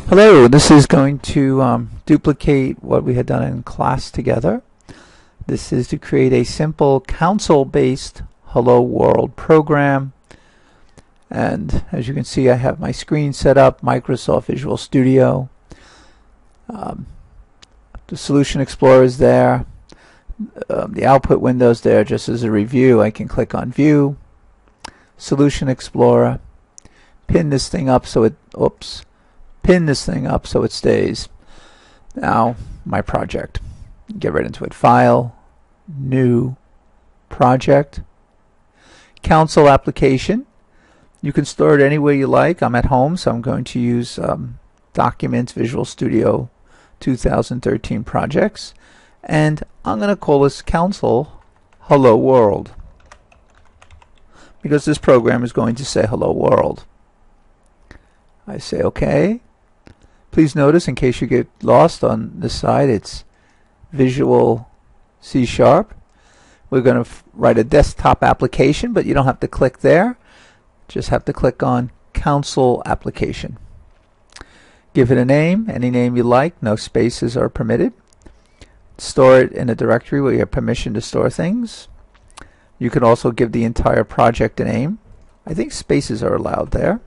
Hello, this is going to duplicate what we had done in class together. This is to create a simple console-based Hello World program. And as you can see, I have my screen set up, Microsoft Visual Studio. The Solution Explorer is there. The output window is there just as a review. I can click on View, Solution Explorer, pin this thing up so it, stays. Now, my project. Get right into it. File, New, Project, Console Application. You can store it any way you like. I'm at home, so I'm going to use Documents Visual Studio 2013 Projects. And I'm going to call this Console Hello World, because this program is going to say Hello World. I say OK. Please notice, in case you get lost on this side, it's Visual C#. We're going to write a desktop application, but you don't have to click there. Just have to click on Console Application. Give it a name, any name you like. No spaces are permitted. Store it in a directory where you have permission to store things. You can also give the entire project a name. I think spaces are allowed there.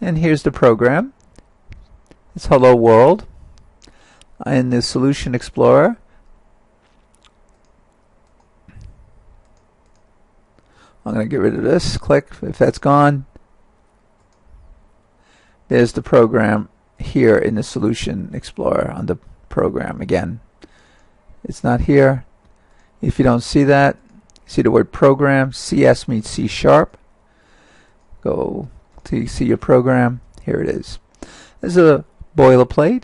And here's the program. It's Hello World. In the Solution Explorer, I'm going to get rid of this. Click. If that's gone, there's the program here in the Solution Explorer on the program. Again, it's not here. If you don't see that, see the word program. CS means C#. Go to see your program. Here it is. This is a boilerplate.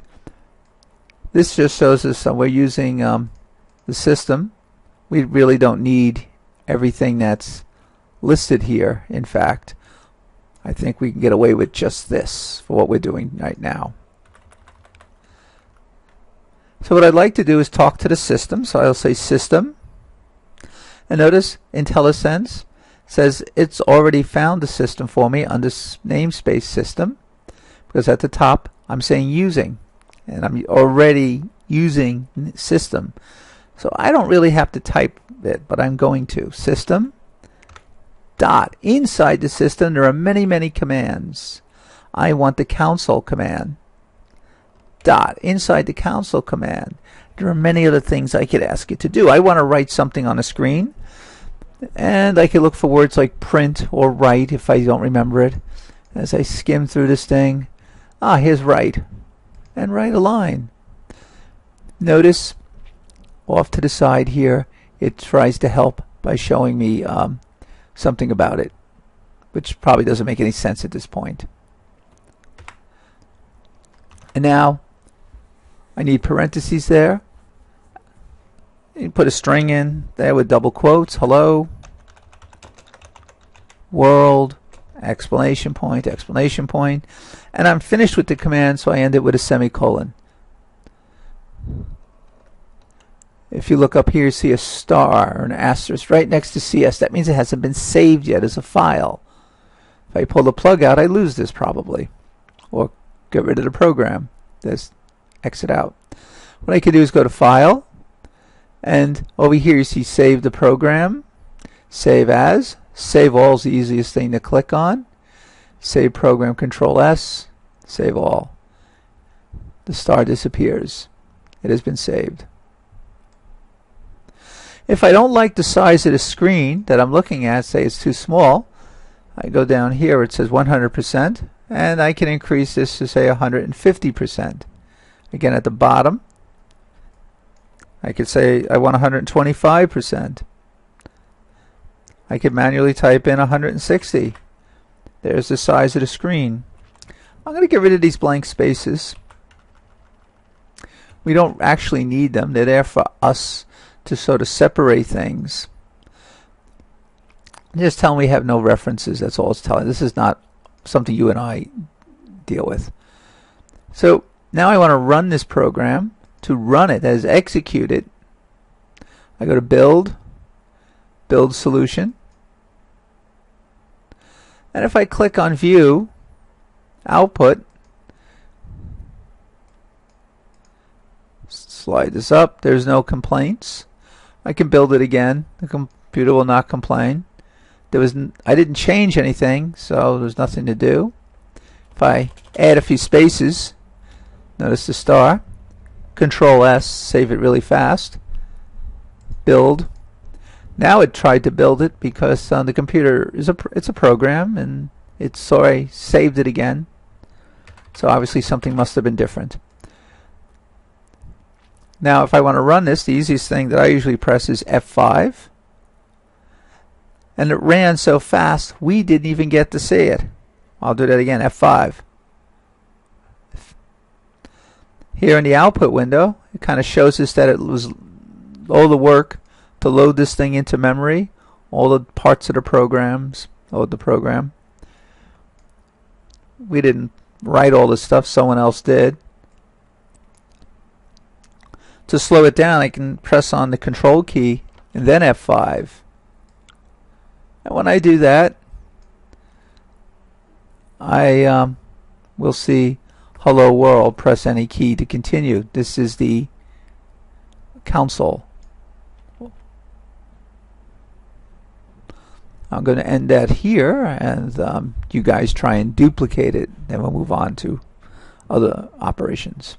This just shows us we're using the system. We really don't need everything that's listed here. In fact, I think we can get away with just this for what we're doing right now. So what I'd like to do is talk to the system. So I'll say System. And notice IntelliSense says it's already found the system for me under namespace System, because at the top I'm saying using, and I'm already using System. So I don't really have to type it, but I'm going to. System dot. Inside the system there are many commands. I want the console command. Dot. Inside the console command there are many other things I could ask it to do. I want to write something on a screen, and I could look for words like print or write if I don't remember it. As I skim through this thing, here's write, and write a line. Notice off to the side here it tries to help by showing me something about it, which probably doesn't make any sense at this point. And now I need parentheses there. You put a string in there with double quotes. Hello World, exclamation point, exclamation point. And I'm finished with the command, so I end it with a semicolon. If you look up here, you see a star or an asterisk right next to CS. That means it hasn't been saved yet as a file. If I pull the plug out, I lose this probably, or get rid of the program. Just exit out. What I can do is go to File, and over here you see Save the Program, Save As. Save All is the easiest thing to click on. Save Program, Control S, Save All. The star disappears. It has been saved. If I don't like the size of the screen that I'm looking at, say it's too small, I go down here, it says 100%, and I can increase this to say 150%. Again, at the bottom, I could say I want 125%. I could manually type in 160. There's the size of the screen. I'm going to get rid of these blank spaces. We don't actually need them. They're there for us to sort of separate things. Just tell me we have no references. That's all it's telling. This is not something you and I deal with. So now I want to run this program. To run it, that is execute it, I go to Build, Build Solution, And if I click on View, output. Slide this up. There's no complaints. I can build it again. The computer will not complain. I didn't change anything, so there's nothing to do. If I add a few spaces, notice the star. Control S, save it really fast. Build. Now it tried to build it because the computer is it's a program, and so I saved it again. So obviously something must have been different. Now if I want to run this, the easiest thing that I usually press is F5. And it ran so fast we didn't even get to see it. I'll do that again, F5. Here in the output window, it kind of shows us that it was all the work to load this thing into memory, all the parts of the programs, load the program. We didn't write all this stuff, someone else did. To slow it down, I can press on the control key and then F5. And when I do that, I will see Hello World. Press any key to continue. This is the console. I'm going to end that here, and you guys try and duplicate it. Then we'll move on to other operations.